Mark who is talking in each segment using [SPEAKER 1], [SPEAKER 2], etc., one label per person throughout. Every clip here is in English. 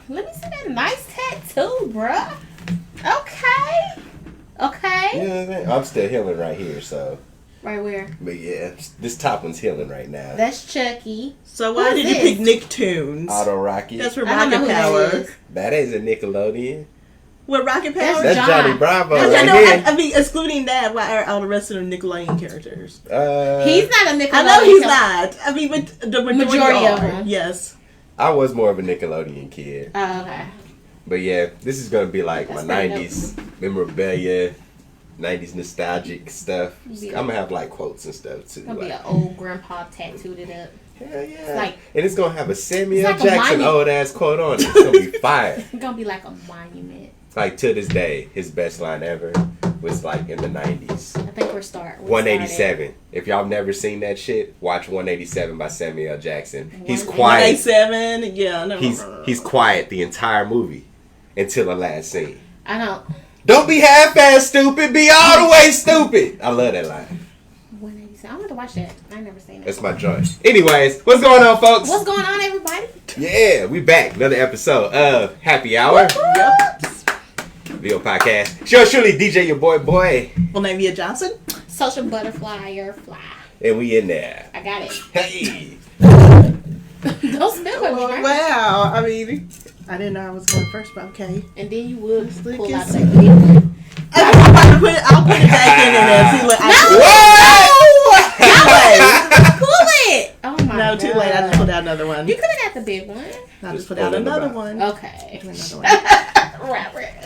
[SPEAKER 1] Let me see that nice tattoo, bruh. Okay. Okay.
[SPEAKER 2] You know what I mean? I'm still healing right here, so.
[SPEAKER 1] Right where?
[SPEAKER 2] But yeah, this top one's healing right now.
[SPEAKER 1] That's Chucky.
[SPEAKER 3] So why did you pick Nicktoons?
[SPEAKER 2] Auto Rocket.
[SPEAKER 3] That's for Rocket Power.
[SPEAKER 2] That is a Nickelodeon.
[SPEAKER 3] What Rocket Power?
[SPEAKER 2] That's Johnny Bravo.
[SPEAKER 3] I mean, excluding that, why are all the rest of them Nickelodeon characters?
[SPEAKER 1] He's not a Nickelodeon.
[SPEAKER 3] I know he's not. I mean, but the majority
[SPEAKER 1] of them.
[SPEAKER 3] Yes.
[SPEAKER 2] I was more of a Nickelodeon kid.
[SPEAKER 1] Oh, okay.
[SPEAKER 2] But yeah, this is gonna be like
[SPEAKER 1] That's
[SPEAKER 2] my 90s memorabilia, 90s nostalgic stuff.
[SPEAKER 1] Yeah.
[SPEAKER 2] I'm gonna have like quotes and stuff too.
[SPEAKER 1] It's gonna be an old grandpa tattooed it up.
[SPEAKER 2] Hell yeah.
[SPEAKER 1] Like,
[SPEAKER 2] and it's gonna have a Samuel
[SPEAKER 1] like
[SPEAKER 2] Jackson old ass quote on it. It's gonna be fire.
[SPEAKER 1] It's gonna be like a monument.
[SPEAKER 2] Like to this day, his best line ever was like in the 90s.
[SPEAKER 1] I think we're starting.
[SPEAKER 2] 187. If y'all never seen that shit, watch 187 by Samuel L. Jackson. He's quiet.
[SPEAKER 3] 187, yeah. No,
[SPEAKER 2] He's quiet the entire movie until the last scene.
[SPEAKER 1] I don't.
[SPEAKER 2] Don't be half-ass stupid. Be all the way stupid. I love that line.
[SPEAKER 1] 187. I'm going to watch that. I never seen that.
[SPEAKER 2] That's my joint. Anyways, what's going on, folks?
[SPEAKER 1] What's going on, everybody?
[SPEAKER 2] Yeah, we back. Another episode of Happy Hour.
[SPEAKER 3] Yep.
[SPEAKER 2] Video podcast. Sure, surely DJ your boy.
[SPEAKER 3] Olivia Johnson.
[SPEAKER 1] Social butterfly, your fly.
[SPEAKER 2] And we in there.
[SPEAKER 1] I got it.
[SPEAKER 2] Hey.
[SPEAKER 1] Don't spell it.
[SPEAKER 3] Oh, wow. I mean, I didn't know I was going first, but okay.
[SPEAKER 1] And then you would pull out
[SPEAKER 3] that
[SPEAKER 1] that big one.
[SPEAKER 3] I'll put it back in and see what
[SPEAKER 1] Pull it! Oh my god.
[SPEAKER 3] No, too late. I just put out another one.
[SPEAKER 1] You could have got the big one.
[SPEAKER 3] I just put out another one.
[SPEAKER 1] Okay.
[SPEAKER 3] Another one.
[SPEAKER 1] Right.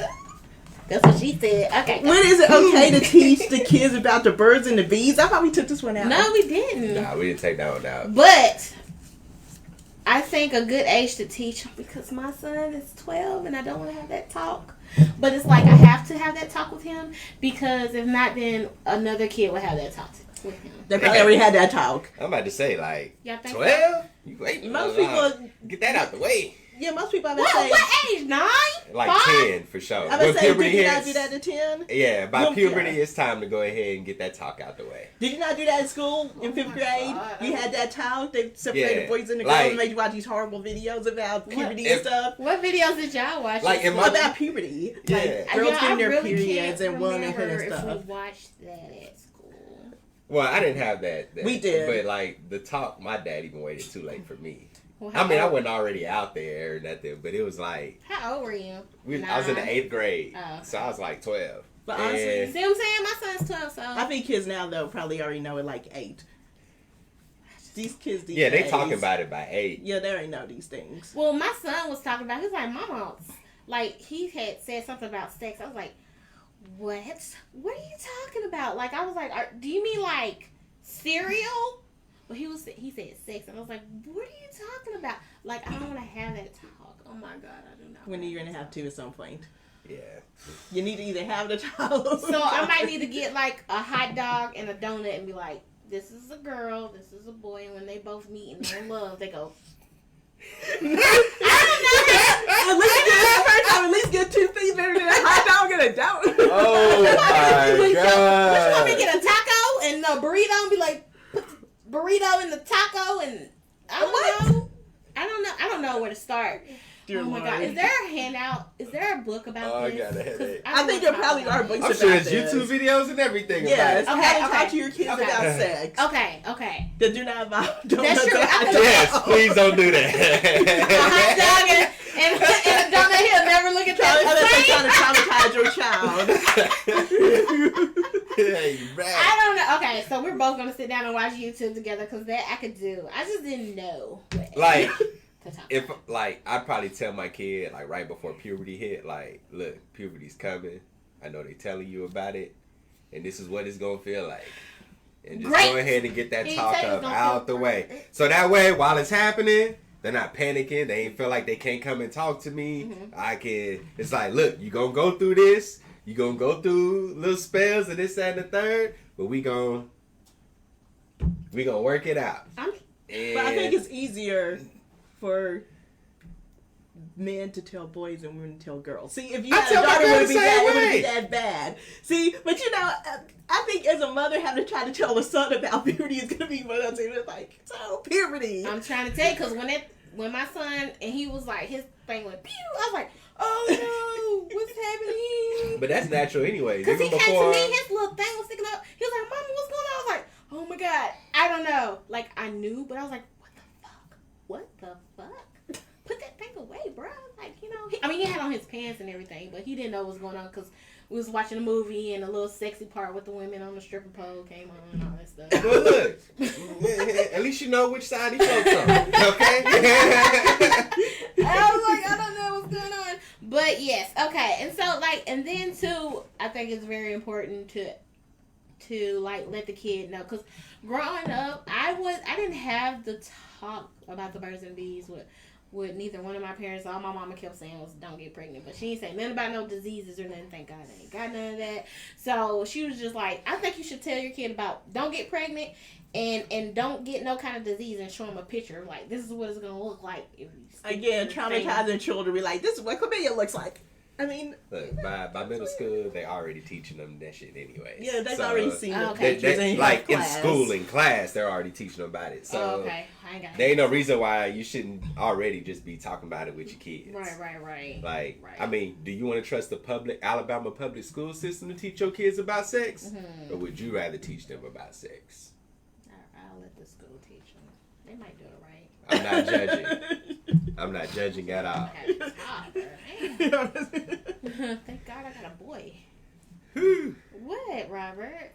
[SPEAKER 1] That's what she said. Okay.
[SPEAKER 3] When is it okay to teach the kids about the birds and the bees? I thought we took this one out.
[SPEAKER 1] No, we didn't.
[SPEAKER 2] Nah, we didn't take that one out.
[SPEAKER 1] But I think a good age to teach, because my son is 12 and I don't want to have that talk. But it's like I have to have that talk with him, because if not, then another kid will have that talk with him.
[SPEAKER 3] They probably already had that talk.
[SPEAKER 2] I'm about to say, like,
[SPEAKER 1] Y'all think
[SPEAKER 2] 12? You wait.
[SPEAKER 3] Most people
[SPEAKER 2] get that out the way.
[SPEAKER 3] Yeah, most people have
[SPEAKER 1] What age? 9?
[SPEAKER 2] Like
[SPEAKER 1] 5?
[SPEAKER 2] 10 for sure.
[SPEAKER 3] I would say, did you not do that at 10?
[SPEAKER 2] Yeah, by puberty, it's time to go ahead and get that talk out the way.
[SPEAKER 3] Did you not do that in school in 5th grade?
[SPEAKER 1] God.
[SPEAKER 3] You had that talk. They separated the boys and the girls and made you watch these horrible videos about puberty and stuff.
[SPEAKER 1] What videos did y'all watch?
[SPEAKER 2] Like
[SPEAKER 3] about puberty.
[SPEAKER 2] Yeah.
[SPEAKER 3] Like girls getting their
[SPEAKER 1] really
[SPEAKER 3] periods and womanhood and stuff.
[SPEAKER 1] If we watched that at school.
[SPEAKER 2] Well, I didn't have that.
[SPEAKER 3] We did.
[SPEAKER 2] But like the talk, my dad even waited too late for me.
[SPEAKER 1] Well,
[SPEAKER 2] I mean, I wasn't already out there or nothing, but it was like...
[SPEAKER 1] How old were you?
[SPEAKER 2] I was in the 8th grade,
[SPEAKER 1] oh.
[SPEAKER 2] So I was like 12.
[SPEAKER 3] But honestly...
[SPEAKER 1] See what I'm saying? My son's 12, so...
[SPEAKER 3] I think kids now, though, probably already know it like 8. These kids these
[SPEAKER 2] days...
[SPEAKER 3] they
[SPEAKER 2] talking about it by 8.
[SPEAKER 3] Yeah, they already know these things.
[SPEAKER 1] Well, my son was talking about... He was like, Mama... Like, he had said something about sex. I was like, what? What are you talking about? Like, I was like, do you mean, like, cereal? Well, he said sex, and I was like, what are you talking about? Like, I don't want to have that talk. Oh my god, I do not.
[SPEAKER 3] When you're gonna have to at some point.
[SPEAKER 2] Yeah.
[SPEAKER 3] You need to either have the talk.
[SPEAKER 1] So I might need to get like a hot dog and a donut and be like, this is a girl, this is a boy, and when they both meet and they're in love, they go.
[SPEAKER 3] At least get 2 things better than a hot dog and a donut.
[SPEAKER 2] Oh my god.
[SPEAKER 1] What you want me to get a taco and a burrito and be like, put the burrito in the taco and I don't know. I don't know where to start.
[SPEAKER 3] Dear
[SPEAKER 1] oh my
[SPEAKER 3] Lord.
[SPEAKER 1] god. Is there a handout? Is there a book about this?
[SPEAKER 2] I got a headache.
[SPEAKER 3] I think there probably are books
[SPEAKER 2] I'm
[SPEAKER 3] about
[SPEAKER 2] sure there's
[SPEAKER 3] this.
[SPEAKER 2] YouTube videos and everything.
[SPEAKER 3] Yes.
[SPEAKER 2] About it.
[SPEAKER 3] How to talk to your kids about sex.
[SPEAKER 1] Okay.
[SPEAKER 3] That do not involve
[SPEAKER 1] That's true.
[SPEAKER 2] Yes, please don't do that.
[SPEAKER 1] A hot dog and a donut, he'll never look at that.
[SPEAKER 3] Trying to traumatize your child.
[SPEAKER 2] Hey,
[SPEAKER 1] I don't know. Okay, so we're both gonna sit down and watch YouTube together because that I could do. I just didn't know.
[SPEAKER 2] Like, if like I'd probably tell my kid like right before puberty hit, like, look, puberty's coming. I know they telling you about it, and this is what it's gonna feel like. And just go ahead and get that talk up out the way. So that way, while it's happening, they're not panicking. They ain't feel like they can't come and talk to me. Mm-hmm. It's like, look, you gonna go through this. You gonna go through little spells and this, that, and the third. But we gonna work it out.
[SPEAKER 3] But I think it's easier for men to tell boys and women to tell girls. See, if you had a daughter, it wouldn't be that bad. See, but you know, I think as a mother, having to try to tell a son about puberty is going to be one of those things like, so, puberty.
[SPEAKER 1] I'm trying to tell you, because when when my son, and he was like, his thing went pew. I was like, oh no, what's happening?
[SPEAKER 2] But that's natural anyway.
[SPEAKER 1] Because he
[SPEAKER 2] Even
[SPEAKER 1] came
[SPEAKER 2] before,
[SPEAKER 1] to me, his little thing was sticking up. He was like, Mama, what's going on? I was like, oh my God, I don't know. Like, I knew, but I was like, what the fuck? What the fuck? Put that thing away, bro. Like, you know, he had on his pants and everything, but he didn't know what was going on because we was watching a movie and a little sexy part with the women on the stripper pole came on and all that stuff.
[SPEAKER 2] well, look, at least you know which side he floats on, okay?
[SPEAKER 1] I was like, I don't know what's going on. But yes, okay. And so, like, and then too, I think it's very important to like let the kid know, because growing up, I didn't have the talk about the birds and bees with neither one of my parents. All my mama kept saying was don't get pregnant, but she ain't say nothing about no diseases or nothing. Thank God I ain't got none of that. So she was just like, I think you should tell your kid about don't get pregnant and don't get no kind of disease, and show them a picture of like, this is what it's gonna look like if you
[SPEAKER 3] again traumatizing children. Be like, this is what chlamydia looks like. I mean,
[SPEAKER 2] look, by middle school, they already teaching them that shit anyway.
[SPEAKER 3] Yeah, they've already seen it.
[SPEAKER 2] They, like in school, in class, they're already teaching them about it. So
[SPEAKER 1] okay. I ain't got
[SPEAKER 2] there ain't no reason why you shouldn't already just be talking about it with your kids.
[SPEAKER 1] Right.
[SPEAKER 2] Like,
[SPEAKER 1] right.
[SPEAKER 2] I mean, do you want to trust the Alabama public school system to teach your kids about sex?
[SPEAKER 1] Mm-hmm.
[SPEAKER 2] Or would you rather teach them about sex?
[SPEAKER 1] I'll let the school teach them. They might do it right.
[SPEAKER 2] I'm not judging. I'm not judging at all.
[SPEAKER 1] Thank God I got a boy. What, Robert?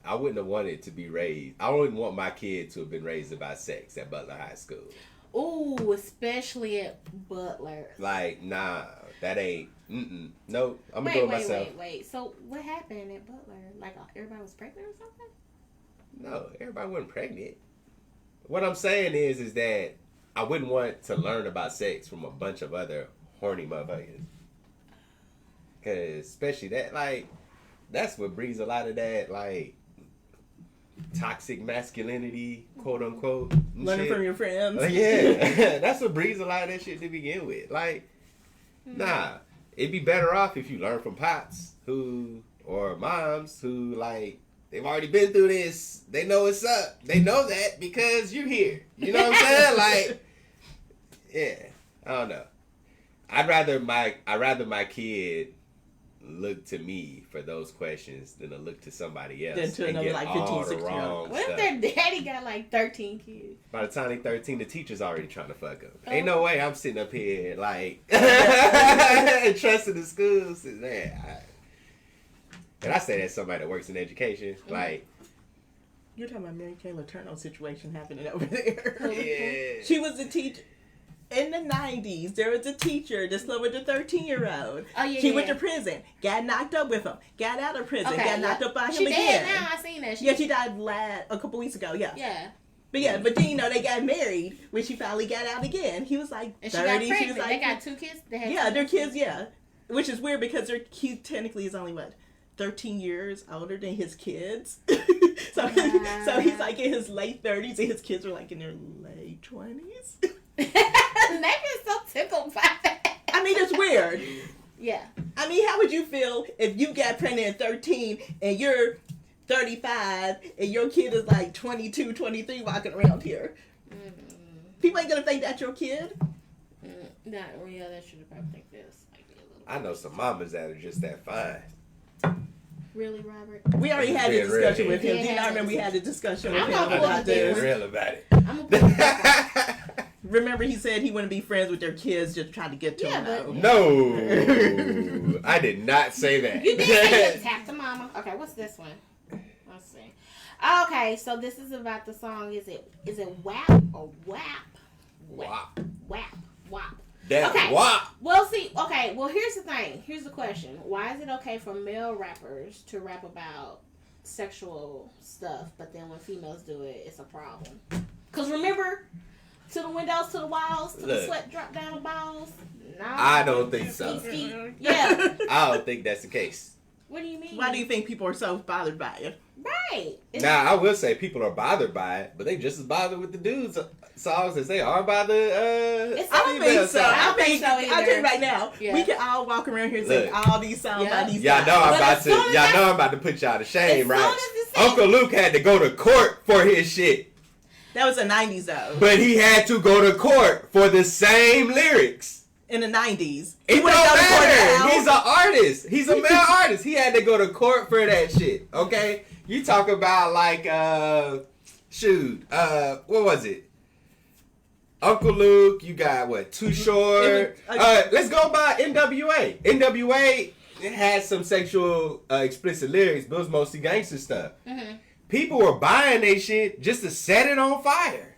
[SPEAKER 2] I wouldn't have wanted to be raised. I wouldn't want my kid to have been raised about sex at Butler High School.
[SPEAKER 1] Ooh, especially at Butler.
[SPEAKER 2] Like, nah, that ain't. No, I'm gonna do it myself.
[SPEAKER 1] Wait. So what happened at Butler? Like everybody was pregnant or something?
[SPEAKER 2] No, everybody wasn't pregnant. What I'm saying is that I wouldn't want to learn about sex from a bunch of other horny motherfuckers. Cause especially that, like, that's what breeds a lot of that, like, toxic masculinity, quote unquote.
[SPEAKER 3] Learning from your friends.
[SPEAKER 2] Yeah, that's what breeds a lot of that shit to begin with. Like, nah, it'd be better off if you learn from pops or moms who, like, they've already been through this. They know what's up. They know that because you're here. You know what I'm saying? Like, yeah, I don't know. I'd rather my kid look to me for those questions than to look to somebody else.
[SPEAKER 3] Than to another like 15, 16 year old.
[SPEAKER 1] What if their daddy got like 13 kids?
[SPEAKER 2] By the time they're 13, the teacher's already trying to fuck them. Ain't no way I'm sitting up here like trusting the schools. Man, and I say that somebody that works in education, like.
[SPEAKER 3] You're talking about Mary Kay Letourneau situation happening over there.
[SPEAKER 2] Yeah.
[SPEAKER 3] She was a teacher. In the 90s, there was a teacher that slept with a 13-year-old.
[SPEAKER 1] Oh, yeah,
[SPEAKER 3] She went to prison, got knocked up with him, got out of prison, got knocked up by him
[SPEAKER 1] she
[SPEAKER 3] again.
[SPEAKER 1] She dead now, I seen that.
[SPEAKER 3] She died a couple weeks ago,
[SPEAKER 1] Yeah.
[SPEAKER 3] But then, they got married when she finally got out again. He was like 30.
[SPEAKER 1] She got pregnant.
[SPEAKER 3] She was like,
[SPEAKER 1] they got 2 kids?
[SPEAKER 3] Their kids, Which is weird because he technically is only, 13 years older than his kids. so he's like in his late 30s and his kids are like in their late 20s.
[SPEAKER 1] Megan's so tickled by that.
[SPEAKER 3] I mean, it's weird.
[SPEAKER 1] Yeah.
[SPEAKER 3] I mean, how would you feel if you got pregnant at 13 and you're 35 and your kid is like 22, 23 walking around here? People ain't gonna think that's your kid.
[SPEAKER 1] Not real. They should have probably think this.
[SPEAKER 2] I know some mamas that are just that fine.
[SPEAKER 1] Really, Robert?
[SPEAKER 3] We already had a discussion with him. Do you not remember we had a discussion with him about this?
[SPEAKER 2] Being real about it.
[SPEAKER 3] Remember he said he wouldn't be friends with their kids, just trying to get to them.
[SPEAKER 2] No, I did not say that.
[SPEAKER 1] You did say tap the mama. Okay, what's this one? Let's see. Okay, so this is about the song. Is it WAP or WAP?
[SPEAKER 2] WAP.
[SPEAKER 1] WAP.
[SPEAKER 2] That's
[SPEAKER 1] okay.
[SPEAKER 2] WAP.
[SPEAKER 1] Well, see, okay. Well, here's the thing. Here's the question. Why is it okay for male rappers to rap about sexual stuff, but then when females do it, it's a problem? Because remember, to the windows, to the walls, to the sweat drop down the balls. No,
[SPEAKER 2] I don't think so.
[SPEAKER 1] Yeah.
[SPEAKER 2] I don't think that's the case.
[SPEAKER 1] What do you mean?
[SPEAKER 3] Why do you think people are so bothered by it?
[SPEAKER 1] Right.
[SPEAKER 2] Now, I will say people are bothered by it, but they just as bothered with the dudes' songs as they are by the
[SPEAKER 3] I don't think so.
[SPEAKER 1] I think so
[SPEAKER 3] I'll tell you right now,
[SPEAKER 1] yeah.
[SPEAKER 3] we can all walk around here and sing all these songs by these
[SPEAKER 2] guys. Y'all know I'm about to put y'all to shame, right? Uncle Luke had to go to court for his shit.
[SPEAKER 3] That was the 90s, though.
[SPEAKER 2] But he had to go to court for the same lyrics.
[SPEAKER 3] In the 90s.
[SPEAKER 2] It don't matter. He's an artist. He's a male artist. He had to go to court for that shit. Okay? You talk about like, what was it? Uncle Luke, you got what? Too Short. Let's go by NWA. NWA had some sexual explicit lyrics, but it was mostly gangster stuff. Mm-hmm. People were buying their shit just to set it on fire.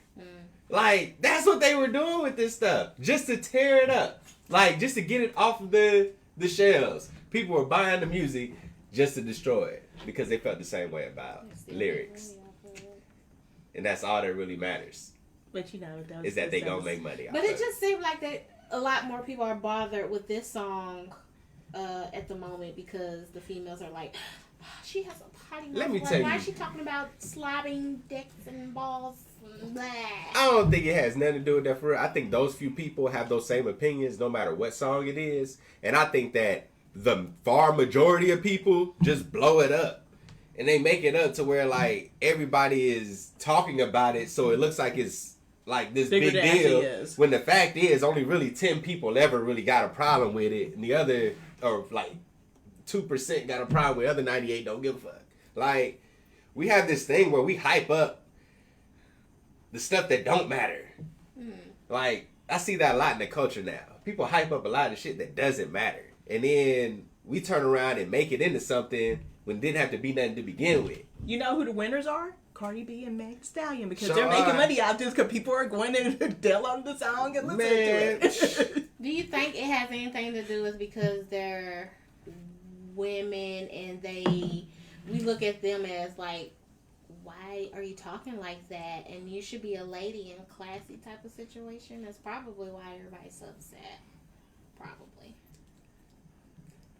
[SPEAKER 2] Like, that's what they were doing with this stuff. Just to tear it up. Like, just to get it off of the shelves. People were buying the music just to destroy it. Because they felt the same way about lyrics. And that's all that really matters.
[SPEAKER 3] But, you know,
[SPEAKER 2] is that they gonna make money off
[SPEAKER 1] But it
[SPEAKER 2] of
[SPEAKER 1] just seemed like that a lot more people are bothered with this song at the moment. Because the females are like, oh, she has a potty mouth.
[SPEAKER 2] Let me tell you.
[SPEAKER 1] Why is she talking about slobbing dicks and balls? Blah.
[SPEAKER 2] I don't think it has nothing to do with that for real. I think those few people have those same opinions no matter what song it is. And I think that the far majority of people just blow it up. And they make it up to where like everybody is talking about it so it looks like it's like this big deal. When the fact is only really 10 people ever really got a problem with it. And the other, or like 2% got a problem with it. The other 98 don't give a fuck. Like, we have this thing where we hype up the stuff that don't matter. Like, I see that a lot in the culture now. People hype up a lot of shit that doesn't matter. And then we turn around and make it into something when it didn't have to be nothing to begin with.
[SPEAKER 3] You know who the winners are? Cardi B and Meg Thee Stallion. Because they're making money out of this because people are going to download the song and listen to it.
[SPEAKER 1] Do you think it has anything to do with because they're women and we look at them as like, why are you talking like that? And you should be a lady in a classy type of situation. That's probably why everybody's so upset. Probably.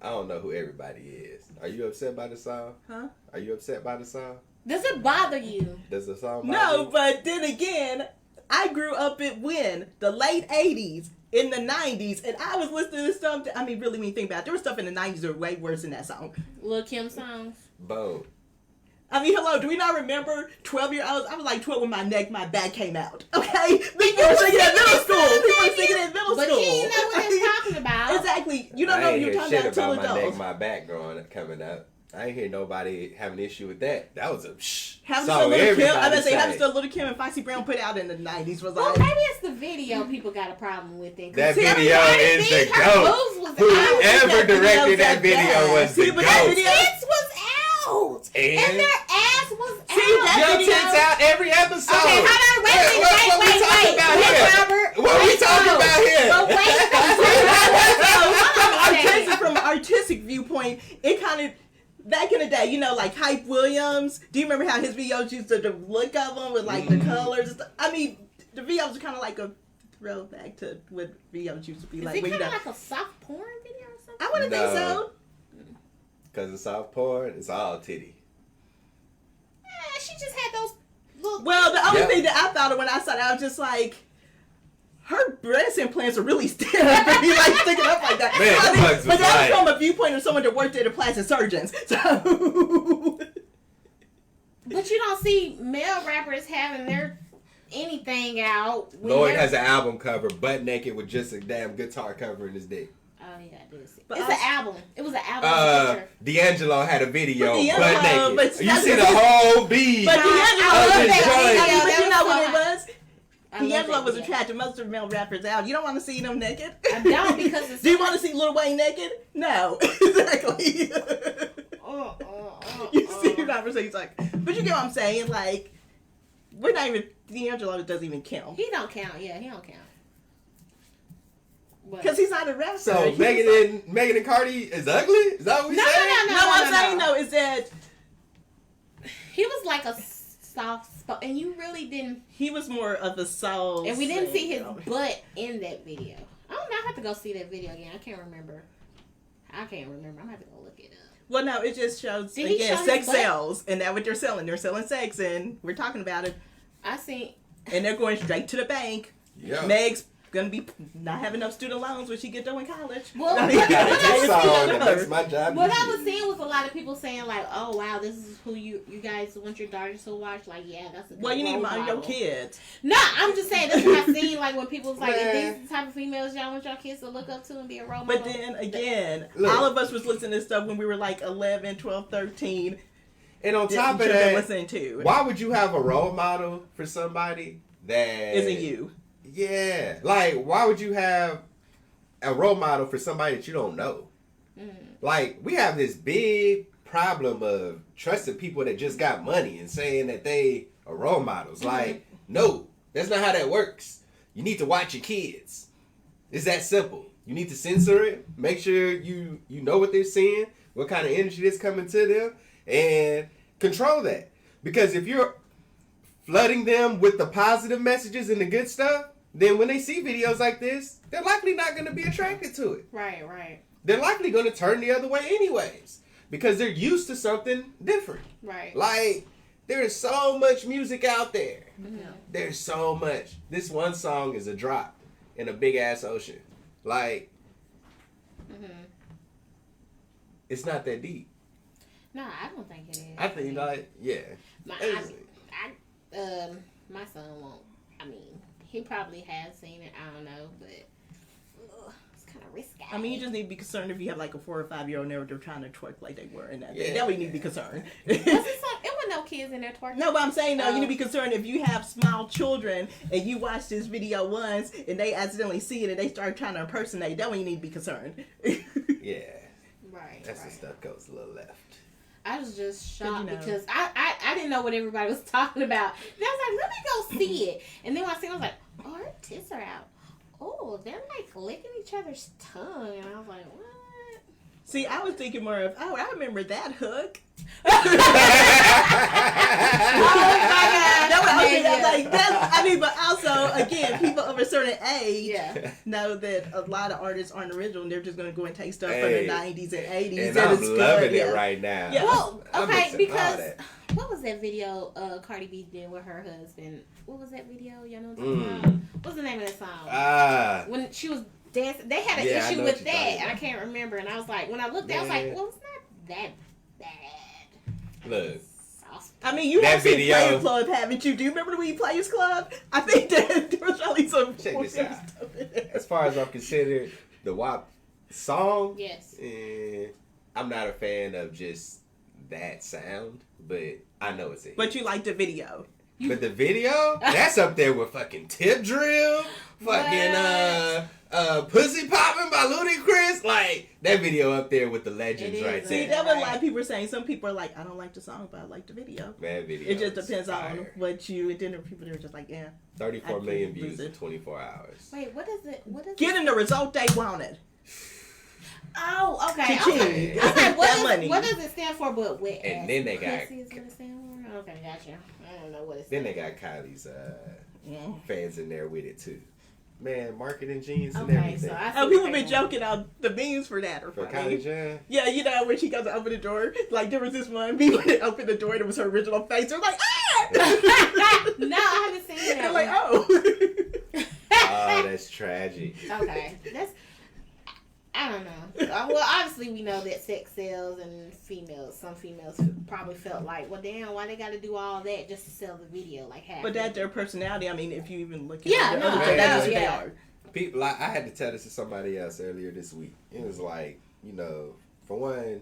[SPEAKER 2] I don't know who everybody is. Are you upset by the song?
[SPEAKER 3] Huh?
[SPEAKER 2] Are you upset by the song?
[SPEAKER 1] Does it bother you?
[SPEAKER 2] Does the song bother
[SPEAKER 3] No,
[SPEAKER 2] you?
[SPEAKER 3] but then again, I grew up in the late 80s, in the 90s, and I was listening to stuff that, I mean, really, when you think about it, there was stuff in the 90s that were way worse than that song.
[SPEAKER 1] Lil' Kim songs?
[SPEAKER 2] Boom.
[SPEAKER 3] I mean, hello, do we not remember 12-year-olds? I was like 12 when my back came out. Okay? People were singing at middle school. People were singing at middle school.
[SPEAKER 1] But you didn't know what they're talking about.
[SPEAKER 3] Exactly. You don't know what you're talking about until adults.
[SPEAKER 2] My neck, my back coming up. I ain't hear nobody having an issue with that. That was a
[SPEAKER 3] Having to Little Kim, I was gonna say having to Little Kim and Foxy Brown put out in the 90s was like.
[SPEAKER 1] Well, maybe it's the video people got a problem with it.
[SPEAKER 2] That video is the GOAT. Whoever directed that video was the GOAT.
[SPEAKER 1] Their tits was out. And their ass was out.
[SPEAKER 2] Your tits out every episode.
[SPEAKER 1] Okay, hold on, wait.
[SPEAKER 2] What are we talking about here?
[SPEAKER 3] From an artistic viewpoint, it kind of. Back in the day, you know, like Hype Williams. Do you remember how his videos used to the look of them with like the colors? And stuff? I mean, the videos are kind of like a throwback to what videos used to be like.
[SPEAKER 1] Is it kind of like a soft porn video or something?
[SPEAKER 3] I wouldn't think so.
[SPEAKER 2] Because it's soft porn, it's all titty.
[SPEAKER 1] Yeah, she just had those little.
[SPEAKER 3] Well, the only thing that I thought of when I saw that, I was just like, her breast implants are really stiff. Be like sticking up like that.
[SPEAKER 2] Man,
[SPEAKER 3] but that was from a viewpoint of someone that worked at the plastic surgeons. So.
[SPEAKER 1] But you don't see male rappers having their anything out.
[SPEAKER 2] Lloyd has an album cover, butt naked with just a damn guitar covering his dick.
[SPEAKER 1] Oh yeah, I did see. But it's an album. It was an album picture.
[SPEAKER 2] D'Angelo had a video butt naked.
[SPEAKER 3] But
[SPEAKER 2] you see the whole bead.
[SPEAKER 3] But D'Angelo, but you know what it was?
[SPEAKER 1] D'Angelo
[SPEAKER 3] was attracted most of the male rappers out. You don't want to see them naked?
[SPEAKER 1] I don't because it's...
[SPEAKER 3] Do you want to see Lil Wayne naked? No. Exactly. You see rappers say he's like... But you get what I'm saying? Like, we're not even... D'Angelo doesn't even count.
[SPEAKER 1] He don't count. Yeah, he don't count.
[SPEAKER 3] Because he's not a rapper.
[SPEAKER 2] So Megan and Cardi is ugly? Is that what we saying?
[SPEAKER 3] No, what I'm saying though is that...
[SPEAKER 1] He was like a soft spot, and you really didn't.
[SPEAKER 3] He was more of a soul.
[SPEAKER 1] And we didn't see his butt in that video. I don't know. I have to go see that video again. I can't remember. I'm gonna have to go look it up.
[SPEAKER 3] Well, no, it just shows again sex sells, and that's what they're selling. They're selling sex, and we're talking about it.
[SPEAKER 1] I see.
[SPEAKER 3] And they're going straight to the bank.
[SPEAKER 2] Yeah.
[SPEAKER 3] Meg's gonna be not have enough student loans when she get done in college.
[SPEAKER 1] Well,
[SPEAKER 2] I got a good song that makes my job
[SPEAKER 1] what
[SPEAKER 2] easy.
[SPEAKER 1] I was seeing was a lot of people saying like, "Oh wow, this is who you guys want your daughters to watch." Like, yeah, that's a good
[SPEAKER 3] Well, you need to
[SPEAKER 1] role
[SPEAKER 3] mind your
[SPEAKER 1] model.
[SPEAKER 3] kids.
[SPEAKER 1] No, I'm just saying that's what I've seen. Like when people's like,
[SPEAKER 2] Man.
[SPEAKER 1] "Is these the type of females y'all want your kids to look up to and be a role model?"
[SPEAKER 3] But then again,
[SPEAKER 2] Look.
[SPEAKER 3] all of us was listening to stuff when we were like 11, 12, 13.
[SPEAKER 2] And on
[SPEAKER 3] that
[SPEAKER 2] top
[SPEAKER 3] we
[SPEAKER 2] of
[SPEAKER 3] should have been
[SPEAKER 2] that,
[SPEAKER 3] listening to.
[SPEAKER 2] why would you have a role model for somebody that
[SPEAKER 3] Isn't you?
[SPEAKER 2] Yeah, like why would you have a role model for somebody that you don't know? Like we have this big problem of trusting people that just got money and saying that they are role models. Like, no, that's not how that works. You need to watch your kids. It's that simple. You need to censor it. Make sure you know what they're seeing, what kind of energy is coming to them, and control that. Because if you're flooding them with the positive messages and the good stuff, then when they see videos like this, they're likely not going to be attracted to it.
[SPEAKER 1] Right, right,
[SPEAKER 2] They're likely going to turn the other way anyways, because they're used to something different.
[SPEAKER 1] right.
[SPEAKER 2] Like, there is so much music out there.
[SPEAKER 1] Mhm.
[SPEAKER 2] There's so much. This one song is a drop in a big ass ocean. Like, it's not that deep.
[SPEAKER 1] No, I don't think it is.
[SPEAKER 2] I think, like, yeah.
[SPEAKER 1] My, my son won't. I mean, he probably has seen it. I don't know, but it's kind of risky.
[SPEAKER 3] I mean, you just need to be concerned if you have like a 4 or 5 year old and they're trying to twerk like they were in that.
[SPEAKER 2] Yeah.
[SPEAKER 3] That way you need to be concerned.
[SPEAKER 1] it wasn't no kids in there twerking.
[SPEAKER 3] No, but I'm saying no.
[SPEAKER 1] Oh.
[SPEAKER 3] You need to be concerned if you have small children and you watch this video once and they accidentally see it and they start trying to impersonate. That way you need to be concerned.
[SPEAKER 2] Yeah.
[SPEAKER 1] Right.
[SPEAKER 2] That's
[SPEAKER 1] right.
[SPEAKER 2] the stuff goes a little left.
[SPEAKER 1] I was just shocked
[SPEAKER 3] you know.
[SPEAKER 1] because I didn't know what everybody was talking about. And I was like, let me go see it. And then when I seen it, I was like, oh, her tits are out. Oh, they're like licking each other's tongue. And I was like, what?
[SPEAKER 3] See, I was thinking more of, oh, I remember that hook.
[SPEAKER 1] Oh my God.
[SPEAKER 3] That's what I was thinking. I was
[SPEAKER 1] Yeah.
[SPEAKER 3] like, that's, I mean, but also, again, people of a certain age
[SPEAKER 1] Yeah.
[SPEAKER 3] know that a lot of artists aren't original and they're just going to go and take stuff
[SPEAKER 2] Hey.
[SPEAKER 3] from the 90s and 80s.
[SPEAKER 2] And I'm
[SPEAKER 3] it's good.
[SPEAKER 2] loving
[SPEAKER 3] Yeah.
[SPEAKER 2] it right now.
[SPEAKER 3] Yeah.
[SPEAKER 1] Well,
[SPEAKER 2] I'm
[SPEAKER 1] okay,
[SPEAKER 2] mixing all
[SPEAKER 1] because
[SPEAKER 2] that.
[SPEAKER 1] what was that video Cardi B did with her husband? What was that video? Y'all know what I'm
[SPEAKER 2] Mm.
[SPEAKER 1] talking about? What's the name of that song?
[SPEAKER 2] Ah.
[SPEAKER 1] When she was dancing, they had an
[SPEAKER 2] Yeah, I
[SPEAKER 1] issue
[SPEAKER 2] know
[SPEAKER 1] with
[SPEAKER 2] what you're
[SPEAKER 1] that,
[SPEAKER 2] talking
[SPEAKER 1] and I
[SPEAKER 2] about.
[SPEAKER 1] can't remember. And I was like, when I looked, I was like,
[SPEAKER 2] Man.
[SPEAKER 1] well, it's not that bad.
[SPEAKER 2] Look.
[SPEAKER 3] I mean, you
[SPEAKER 2] That
[SPEAKER 3] have seen
[SPEAKER 2] video-
[SPEAKER 3] Players Club, haven't you? Do you remember the We Players Club? I think that there was probably some
[SPEAKER 2] Check
[SPEAKER 3] more
[SPEAKER 2] this out.
[SPEAKER 3] stuff in there.
[SPEAKER 2] As far as I'm considered, the WAP song,
[SPEAKER 1] Yes.
[SPEAKER 2] I'm not a fan of just that sound, but I know it's it.
[SPEAKER 3] But you liked the video.
[SPEAKER 2] But the video, that's up there with fucking Tip Drill, fucking Pussy Poppin' by Ludacris. Like, that video up there with the legends
[SPEAKER 1] It is,
[SPEAKER 2] right
[SPEAKER 3] See,
[SPEAKER 2] there.
[SPEAKER 3] that was a lot of people were saying. Some people are like, I don't like the song, but I like the video.
[SPEAKER 2] That video
[SPEAKER 3] It just
[SPEAKER 2] is
[SPEAKER 3] depends on
[SPEAKER 2] fire.
[SPEAKER 3] what you. And then there were people that were just like, yeah.
[SPEAKER 2] 34
[SPEAKER 3] I
[SPEAKER 2] million
[SPEAKER 3] can't
[SPEAKER 2] views
[SPEAKER 3] lose
[SPEAKER 2] in
[SPEAKER 3] it.
[SPEAKER 2] 24 hours.
[SPEAKER 1] Wait, what is it? What is
[SPEAKER 3] Getting the result they wanted.
[SPEAKER 1] Oh, okay.
[SPEAKER 3] Cha-ching.
[SPEAKER 1] Okay. I was like,
[SPEAKER 3] That money.
[SPEAKER 1] what does it stand for? But wet
[SPEAKER 2] And
[SPEAKER 1] ass
[SPEAKER 2] then they got-
[SPEAKER 1] pussy is what it stand for? Okay, gotcha. I don't know what it
[SPEAKER 2] Then
[SPEAKER 1] stands
[SPEAKER 2] they got Kylie's
[SPEAKER 3] Yeah.
[SPEAKER 2] fans in there with it too. Man, marketing genius and
[SPEAKER 1] Okay,
[SPEAKER 2] everything.
[SPEAKER 1] so I see
[SPEAKER 3] Oh, people
[SPEAKER 1] what
[SPEAKER 3] been
[SPEAKER 1] they
[SPEAKER 3] joking out the memes for that or
[SPEAKER 2] For
[SPEAKER 3] funny.
[SPEAKER 2] Kylie Jenner.
[SPEAKER 3] Yeah, you know when she goes to open the door, like there was this one people that opened the door and it was her original face. They're like, ah!
[SPEAKER 1] No, I haven't seen that.
[SPEAKER 3] They're like,
[SPEAKER 1] one.
[SPEAKER 3] oh.
[SPEAKER 2] Oh, that's tragic.
[SPEAKER 1] Okay, that's. I don't know. Well, obviously we know that sex sells, and some females probably felt like, well, damn, why they got to do all that just to sell the video? Like, half.
[SPEAKER 3] But that's their personality. I mean, if you even look at
[SPEAKER 1] Yeah,
[SPEAKER 3] the
[SPEAKER 1] no,
[SPEAKER 3] other
[SPEAKER 2] I
[SPEAKER 3] thing, that's
[SPEAKER 2] know,
[SPEAKER 3] just who they
[SPEAKER 1] yeah.
[SPEAKER 3] are.
[SPEAKER 2] People, like, I had to tell this to somebody else earlier this week. It was like, you know, for one,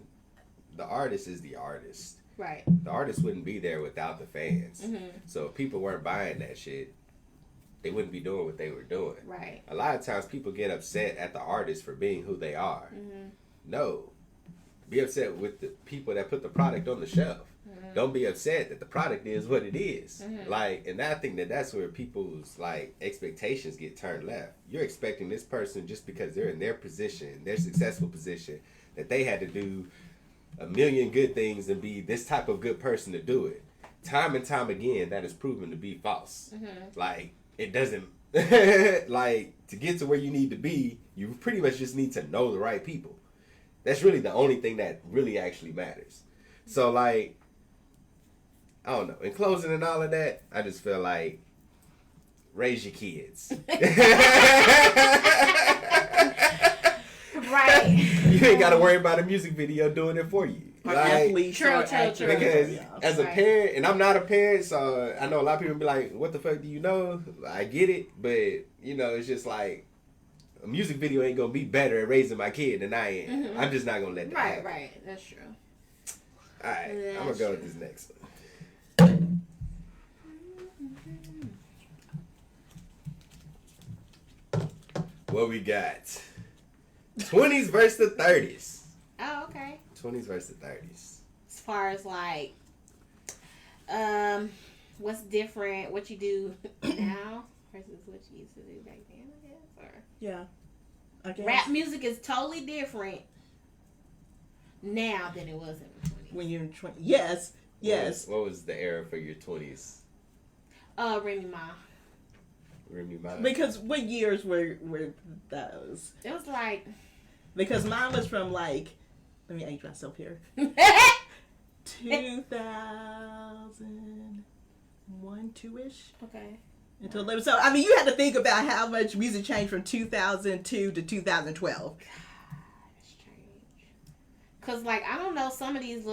[SPEAKER 2] the artist is the artist.
[SPEAKER 1] Right.
[SPEAKER 2] The artist wouldn't be there without the fans.
[SPEAKER 1] Mm-hmm.
[SPEAKER 2] So if people weren't buying that shit, they wouldn't be doing what they were doing.
[SPEAKER 1] Right.
[SPEAKER 2] A lot of times people get upset at the artist for being who they are.
[SPEAKER 1] Mm-hmm.
[SPEAKER 2] No. Be upset with the people that put the product on the shelf.
[SPEAKER 1] Mm-hmm.
[SPEAKER 2] Don't be upset that the product is what it is.
[SPEAKER 1] Mhm.
[SPEAKER 2] Like, and I think that that's where people's like expectations get turned left. You're expecting this person just because they're in their position, their successful position, that they had to do a million good things and be this type of good person to do it. Time and time again, that is proven to be false.
[SPEAKER 1] Mm-hmm.
[SPEAKER 2] Like, it doesn't, like, to get to where you need to be, you pretty much just need to know the right people. That's really the only thing that really actually matters. So, like, I don't know. In closing and all of that, I just feel like raise your kids.
[SPEAKER 1] Right.
[SPEAKER 2] You ain't got to worry about a music video doing it for you.
[SPEAKER 3] Or
[SPEAKER 2] like,
[SPEAKER 3] athletes.
[SPEAKER 1] True.
[SPEAKER 2] Because as a
[SPEAKER 1] Right.
[SPEAKER 2] parent, and I'm not a parent, so I know a lot of people be like, what the fuck do you know? I get it, but, you know, it's just like, a music video ain't going to be better at raising my kid than I am.
[SPEAKER 1] Mm-hmm.
[SPEAKER 2] I'm just not going to let that happen.
[SPEAKER 1] Right. That's true.
[SPEAKER 2] All right, I'm going to go with this next one. What we got? 20s versus the 30s.
[SPEAKER 1] Oh, okay.
[SPEAKER 2] 20s versus the 30s.
[SPEAKER 1] As far as like, what's different, what you do now versus what you used to do back then, I guess, or
[SPEAKER 3] Yeah. I guess.
[SPEAKER 1] rap music is totally different now than it was in the 20s.
[SPEAKER 3] When you're in 20. Yes.
[SPEAKER 2] What was the era for your 20s?
[SPEAKER 1] Remy Ma.
[SPEAKER 2] Remy Ma.
[SPEAKER 3] Because what years were those?
[SPEAKER 1] It was like
[SPEAKER 3] Because mine was from like, let me age myself here. 2001, 2-ish.
[SPEAKER 1] okay.
[SPEAKER 3] Until 11. So, I mean, you had to think about how much music changed from 2002 to 2012.
[SPEAKER 1] It's strange. Cause like I don't know, some of these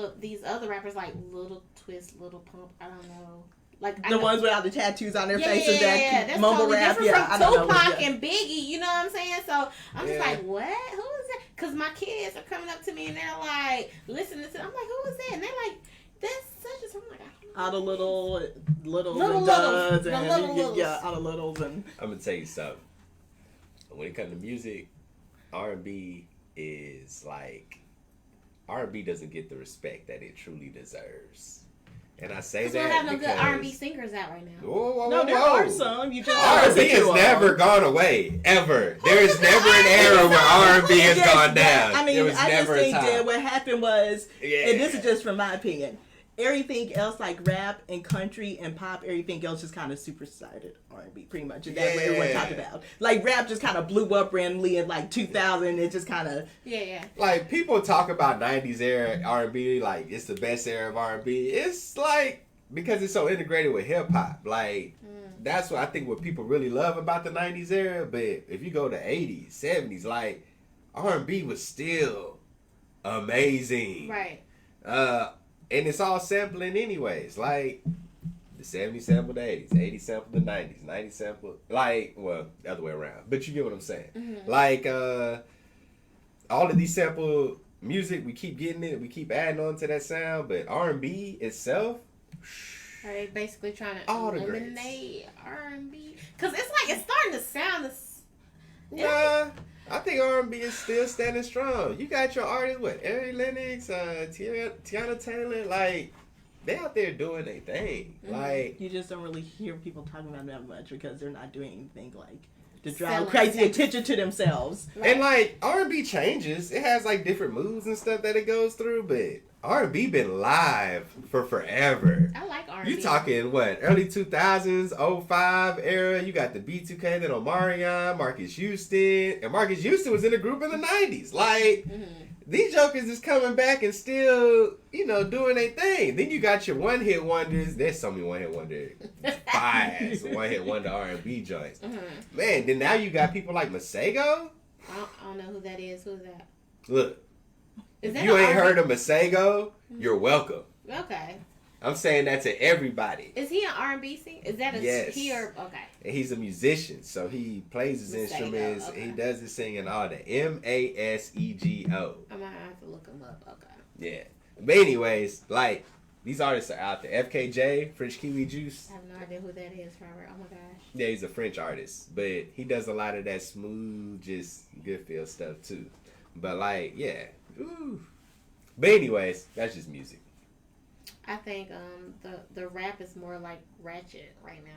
[SPEAKER 1] other rappers like Little Twist, Little Pump, I don't know. Like
[SPEAKER 3] The ones without the tattoos on their faces
[SPEAKER 1] that's
[SPEAKER 3] that mumble
[SPEAKER 1] totally
[SPEAKER 3] rap.
[SPEAKER 1] different
[SPEAKER 3] Yeah, I
[SPEAKER 1] from
[SPEAKER 3] don't know.
[SPEAKER 1] Tupac
[SPEAKER 3] Yeah.
[SPEAKER 1] and Biggie, you know what I'm saying? So I'm just
[SPEAKER 2] Yeah.
[SPEAKER 1] like, what? Who is that? Because my kids are coming up to me and they're like listening to. I'm like, who is that? And they're like, that's such and such. I'm like, I don't know.
[SPEAKER 3] All the little
[SPEAKER 1] Little
[SPEAKER 3] and
[SPEAKER 1] littles.
[SPEAKER 3] duds
[SPEAKER 1] The
[SPEAKER 3] and
[SPEAKER 1] little littles.
[SPEAKER 3] yeah, all the littles and
[SPEAKER 2] I'm gonna tell you something. When it comes to music, R&B is like R&B doesn't get the respect that it truly deserves. And I say
[SPEAKER 1] Because we
[SPEAKER 2] that
[SPEAKER 1] don't have no
[SPEAKER 2] because
[SPEAKER 1] good R&B singers out right now.
[SPEAKER 2] Whoa,
[SPEAKER 3] no, there are some. You just
[SPEAKER 2] R&B has never gone away ever. There is never an era where R&B has gone down.
[SPEAKER 3] I mean,
[SPEAKER 2] there was
[SPEAKER 3] I just
[SPEAKER 2] never a
[SPEAKER 3] think
[SPEAKER 2] time.
[SPEAKER 3] that what happened was,
[SPEAKER 2] Yeah.
[SPEAKER 3] and this is just from my opinion, everything else like rap and country and pop, everything else just kind of superseded R&B pretty much. And that's what everyone talked about. Like rap just kind of blew up randomly in like 2000. It just kind of
[SPEAKER 1] Yeah.
[SPEAKER 2] Like people talk about 90s era R&B like it's the best era of R&B. It's like because it's so integrated with hip hop. Like that's what I think what people really love about the 90s era. But if you go to 80s, 70s, like R&B was still amazing.
[SPEAKER 1] Right.
[SPEAKER 2] And it's all sampling anyways. Like the 70s sampled the 80s, 80s sampled the 90s, 90s sampled the other way around. But you get what I'm saying.
[SPEAKER 1] Mm-hmm.
[SPEAKER 2] Like all of these sample music, we keep getting it, we keep adding on to that sound, but R&B itself,
[SPEAKER 1] Are they basically trying to
[SPEAKER 2] All the
[SPEAKER 1] eliminate R&B? Because it's like it's starting to sound.
[SPEAKER 2] nah, I think R&B is still standing strong. You got your artists, what, Ari Lennox, Tiana Taylor, like they out there doing their thing.
[SPEAKER 1] Mm-hmm.
[SPEAKER 2] Like
[SPEAKER 3] you just don't really hear people talking about them that much because they're not doing anything like to draw
[SPEAKER 1] Selling
[SPEAKER 3] crazy
[SPEAKER 1] sex.
[SPEAKER 3] attention to themselves.
[SPEAKER 1] Right.
[SPEAKER 2] And like R&B changes, it has like different moods and stuff that it goes through, but R&B been live for forever.
[SPEAKER 1] I like R&B.
[SPEAKER 2] You talking what, early 2000s, 05 era? You got the B2K, then Omarion, Marcus Houston, and Marcus Houston was in a group in the 90s. Like these jokers is coming back and still, doing their thing. Then you got your one-hit wonders. There's so many one-hit wonder vibes, one-hit wonder R&B joints. Man, then now you got people like Masego.
[SPEAKER 1] I don't know who that is. Who's that?
[SPEAKER 2] Look,
[SPEAKER 1] Is
[SPEAKER 2] if
[SPEAKER 1] that
[SPEAKER 2] you
[SPEAKER 1] an
[SPEAKER 2] ain't
[SPEAKER 1] R&B?
[SPEAKER 2] heard of Masego, you're welcome.
[SPEAKER 1] Okay.
[SPEAKER 2] I'm saying that to everybody.
[SPEAKER 1] Is he an R&B singer? Is that a
[SPEAKER 2] Yes.
[SPEAKER 1] he or okay?
[SPEAKER 2] And he's a musician, so he plays his
[SPEAKER 1] Masego,
[SPEAKER 2] instruments.
[SPEAKER 1] okay.
[SPEAKER 2] He does his singing, all that. Masego.
[SPEAKER 1] I'm gonna have to look him up. Okay.
[SPEAKER 2] Yeah. But anyways, like these artists are out there. FKJ, French Kiwi Juice.
[SPEAKER 1] I have no idea who that is, Robert. Oh my gosh.
[SPEAKER 2] Yeah, he's a French artist, but he does a lot of that smooth, just good feel stuff too. But like, yeah. Ooh. But anyways, that's just music.
[SPEAKER 1] I think the rap is more like ratchet right now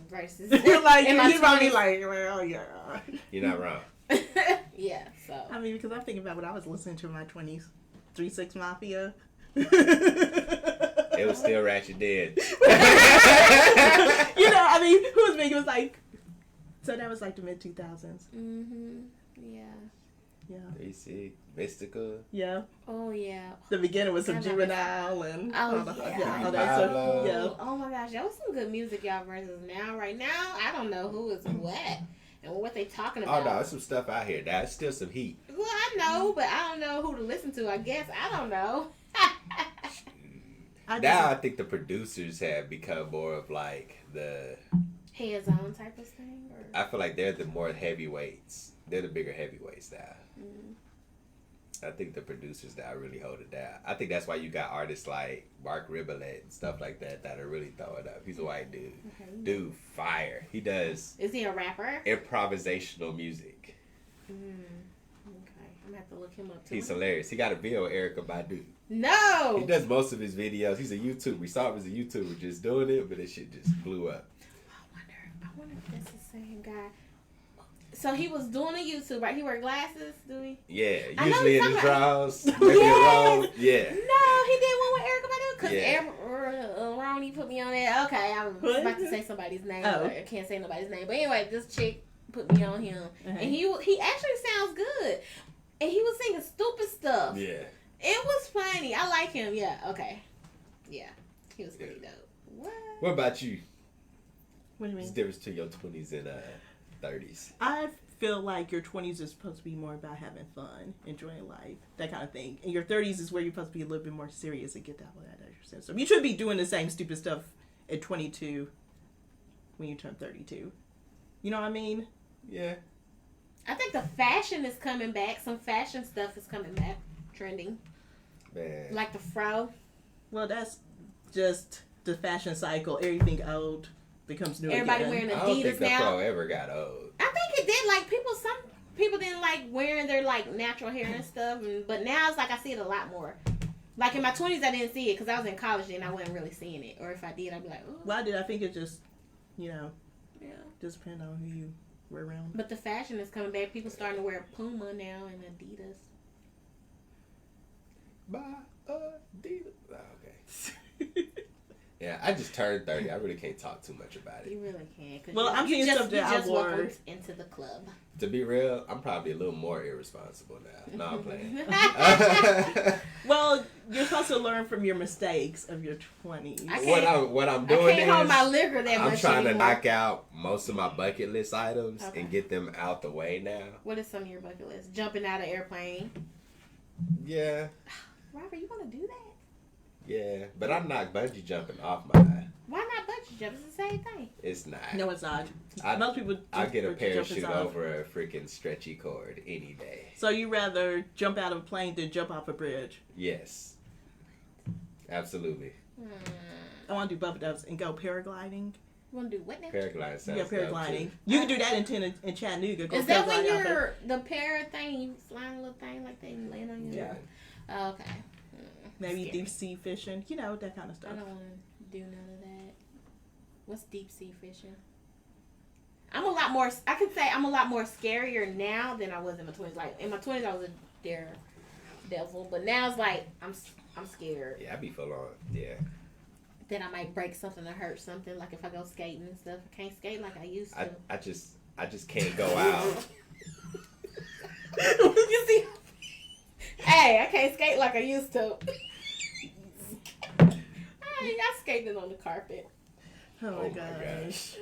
[SPEAKER 1] versus
[SPEAKER 3] Like
[SPEAKER 1] in my
[SPEAKER 3] you probably
[SPEAKER 1] 20s.
[SPEAKER 3] like, well, yeah.
[SPEAKER 2] You're not wrong.
[SPEAKER 1] Yeah. So
[SPEAKER 3] I mean, because I'm thinking about what I was listening to in my 20s, 3 6 Mafia.
[SPEAKER 2] It was still Ratchet Dead.
[SPEAKER 3] I mean, who was big? It was like, so that was like the mid 2000s.
[SPEAKER 1] yeah.
[SPEAKER 3] Yeah.
[SPEAKER 2] 3C, Mystical.
[SPEAKER 3] Yeah.
[SPEAKER 1] Oh yeah.
[SPEAKER 3] The beginning was some
[SPEAKER 1] I love it.
[SPEAKER 3] Juvenile and
[SPEAKER 1] Oh,
[SPEAKER 3] all the,
[SPEAKER 1] yeah.
[SPEAKER 3] all that stuff.
[SPEAKER 2] Pablo.
[SPEAKER 3] Yeah.
[SPEAKER 1] Oh my gosh, that was some good music, y'all. Versus now, right now, I don't know who is what and what they talking
[SPEAKER 2] Oh
[SPEAKER 1] about.
[SPEAKER 2] no, there's some stuff out here. That's still some heat.
[SPEAKER 1] Well, I know, but I don't know who to listen to. I guess I don't know.
[SPEAKER 2] Now I think the producers have become more of like the.
[SPEAKER 1] Hands-on type of thing. Or?
[SPEAKER 2] I feel like they're the more heavyweights. They're the bigger heavyweights now. I think the producers now really hold it down. I think that's why you got artists like Mark Ribolette and stuff like that that are really throwing up. He's a white dude.
[SPEAKER 1] Okay.
[SPEAKER 2] Dude, fire. He does
[SPEAKER 1] Is he a rapper?
[SPEAKER 2] improvisational music.
[SPEAKER 1] Okay, I'm gonna have to look him up too.
[SPEAKER 2] He's hilarious. He got a video with Erykah Badu.
[SPEAKER 1] No.
[SPEAKER 2] He does most of his videos. He's a YouTuber. We saw him as a YouTuber just doing it, but this shit just blew up.
[SPEAKER 1] I wonder if that's the same guy. So he was doing a YouTube, right? He wear glasses, do he?
[SPEAKER 2] Yeah,
[SPEAKER 1] I know
[SPEAKER 2] usually
[SPEAKER 1] he's
[SPEAKER 2] in his
[SPEAKER 1] talking
[SPEAKER 2] drawers.
[SPEAKER 1] Yes.
[SPEAKER 2] Maybe a robe. Yeah.
[SPEAKER 1] No, he did one with Erykah Badu because
[SPEAKER 2] Yeah.
[SPEAKER 1] Ronnie put me on it. Okay, I was
[SPEAKER 3] What?
[SPEAKER 1] about to say somebody's name,
[SPEAKER 3] Oh.
[SPEAKER 1] but I can't say nobody's name. But anyway, this chick put me on him, and he actually sounds good, and he was singing stupid stuff.
[SPEAKER 2] Yeah.
[SPEAKER 1] It was funny. I like him. Yeah. Okay. Yeah, he was pretty dope. What?
[SPEAKER 2] What about you?
[SPEAKER 3] What do you
[SPEAKER 2] What's
[SPEAKER 3] mean?
[SPEAKER 2] the difference between your 20s and 30s?
[SPEAKER 3] I feel like your 20s is supposed to be more about having fun, enjoying life, that kind of thing. And your 30s is where you're supposed to be a little bit more serious and get that out of your system. You should be doing the same stupid stuff at 22 when you turn 32. You know what I mean?
[SPEAKER 2] Yeah.
[SPEAKER 1] I think the fashion is coming back. Some fashion stuff is coming back, trending,
[SPEAKER 2] Man.
[SPEAKER 1] like the fro.
[SPEAKER 3] Well, that's just the fashion cycle. Everything old becomes new
[SPEAKER 1] Everybody
[SPEAKER 3] again.
[SPEAKER 1] wearing
[SPEAKER 2] I don't think
[SPEAKER 1] Adidas
[SPEAKER 2] the
[SPEAKER 1] now.
[SPEAKER 2] pro ever got old.
[SPEAKER 1] I think it did. Like some people didn't like wearing their like natural hair and stuff, but now it's like I see it a lot more. Like in my 20s, I didn't see it because I was in college and I wasn't really seeing it. Or if I did, I'd be like, oh.
[SPEAKER 3] Why did I think it just,
[SPEAKER 1] Yeah.
[SPEAKER 3] just depend on who you were around?
[SPEAKER 1] But the fashion is coming back. People starting to wear Puma now and Adidas.
[SPEAKER 2] Bye, Adidas. Oh, okay. Yeah, I just turned 30. I really can't talk too much about it.
[SPEAKER 1] You really can. Cause
[SPEAKER 3] Well, I'm
[SPEAKER 1] you
[SPEAKER 3] seeing
[SPEAKER 1] just,
[SPEAKER 3] stuff
[SPEAKER 1] you
[SPEAKER 3] that I
[SPEAKER 1] just
[SPEAKER 3] wore.
[SPEAKER 1] welcomed into the club.
[SPEAKER 2] To be real, I'm probably a little more irresponsible now. No, I'm playing.
[SPEAKER 3] Well, you're supposed to learn from your mistakes of your 20s.
[SPEAKER 2] What I'm
[SPEAKER 1] I
[SPEAKER 2] doing
[SPEAKER 1] can't hold my
[SPEAKER 2] is
[SPEAKER 1] liquor that
[SPEAKER 2] I'm
[SPEAKER 1] much
[SPEAKER 2] trying to
[SPEAKER 1] anymore.
[SPEAKER 2] knock out most of my bucket list items
[SPEAKER 1] Okay.
[SPEAKER 2] and get them out the way now.
[SPEAKER 1] What is some of your bucket list? Jumping out of airplane.
[SPEAKER 2] Yeah,
[SPEAKER 1] Robert, you want to do that?
[SPEAKER 2] yeah, but I'm not bungee jumping off mine.
[SPEAKER 1] Why not bungee jump? It's the same thing.
[SPEAKER 2] It's not.
[SPEAKER 3] No, it's not.
[SPEAKER 2] I-
[SPEAKER 3] Most people
[SPEAKER 2] I'll
[SPEAKER 3] just
[SPEAKER 2] get a
[SPEAKER 3] put your jumpers
[SPEAKER 2] parachute
[SPEAKER 3] off.
[SPEAKER 2] over a freaking stretchy cord any day.
[SPEAKER 3] So you rather jump out of a plane than jump off a bridge?
[SPEAKER 2] Yes, absolutely.
[SPEAKER 3] I want to do both of those and go paragliding.
[SPEAKER 1] You want to do what now?
[SPEAKER 2] Paragliding sounds
[SPEAKER 3] Yeah,
[SPEAKER 2] dope,
[SPEAKER 3] paragliding.
[SPEAKER 2] too.
[SPEAKER 3] You can do that in Chattanooga. Go
[SPEAKER 1] Is that when
[SPEAKER 3] paragliding off it.
[SPEAKER 1] you're the parrot thing? You flying a little thing like that and you land on your
[SPEAKER 3] Yeah.
[SPEAKER 1] Oh, okay.
[SPEAKER 3] Maybe
[SPEAKER 1] Scary.
[SPEAKER 3] deep sea fishing? You know, that kind of
[SPEAKER 1] I
[SPEAKER 3] stuff.
[SPEAKER 1] don't want to do none of that. What's deep sea fishing? I'm a lot more. I can say I'm a lot more scarier now than I was in my 20s. Like in my 20s, I was a daredevil, but now it's like I'm scared
[SPEAKER 2] Yeah, I be full on. Yeah.
[SPEAKER 1] that I might break something or hurt something. Like if I go skating and stuff, I can't skate like I used to.
[SPEAKER 2] I just can't go out.
[SPEAKER 1] You see? Hey, I can't skate like I used to. I skated on the carpet.
[SPEAKER 3] Oh my
[SPEAKER 2] my
[SPEAKER 3] gosh.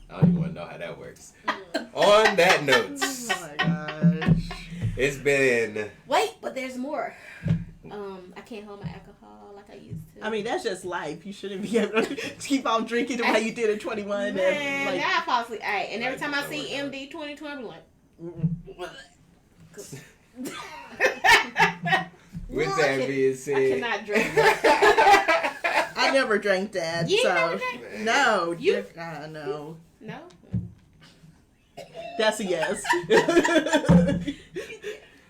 [SPEAKER 2] I don't even want to know how that works. On that note,
[SPEAKER 3] Oh my gosh.
[SPEAKER 2] it's been.
[SPEAKER 1] Wait, but there's more. I can't hold my alcohol like I used to.
[SPEAKER 3] I mean, that's just life. You shouldn't be able to keep on drinking the way you did at 21.
[SPEAKER 1] man,
[SPEAKER 3] and, like,
[SPEAKER 1] now I fall asleep. Hey, and every
[SPEAKER 2] Right,
[SPEAKER 1] time I
[SPEAKER 2] don't
[SPEAKER 1] see
[SPEAKER 2] worry about
[SPEAKER 1] MD 2020, I'm like,
[SPEAKER 2] With that being
[SPEAKER 1] I
[SPEAKER 2] said,
[SPEAKER 1] cannot drink.
[SPEAKER 3] I never drank that.
[SPEAKER 1] You
[SPEAKER 3] so
[SPEAKER 1] never drank?
[SPEAKER 3] no,
[SPEAKER 1] You-
[SPEAKER 3] no.
[SPEAKER 1] No.
[SPEAKER 3] That's a yes.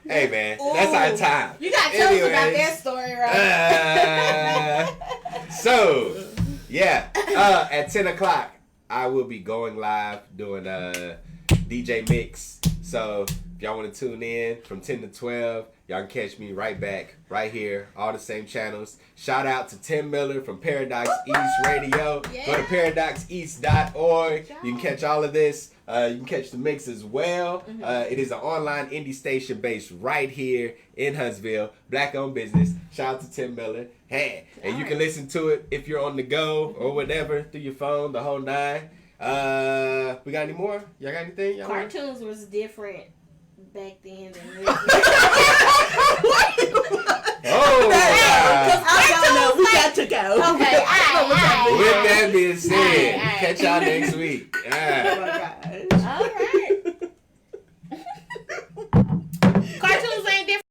[SPEAKER 2] hey man,
[SPEAKER 1] Ooh.
[SPEAKER 2] that's our time.
[SPEAKER 1] You gotta tell us about
[SPEAKER 2] Anyways,
[SPEAKER 1] that story, right?
[SPEAKER 2] So, yeah, at 10 o'clock, I will be going live doing a DJ mix. So, if y'all want to tune in from 10 to 12, y'all can catch me right back, right here, all the same channels. Shout out to Tim Miller from Paradox East Radio.
[SPEAKER 1] Yeah.
[SPEAKER 2] Go to paradoxeast.org. You can catch all of this You can catch the mix as well. It is an online indie station based right here in Huntsville. Black-owned business. Shout out to Tim Miller. Hey, and you can listen to it if you're on the go or whatever through your phone, the whole nine. We got any more? Y'all got anything? Y'all
[SPEAKER 1] Cartoons was different back then than
[SPEAKER 2] Oh,
[SPEAKER 3] I don't know. We got to go.
[SPEAKER 1] Okay, all right.
[SPEAKER 2] With that being said, catch y'all next week.
[SPEAKER 3] Oh my God.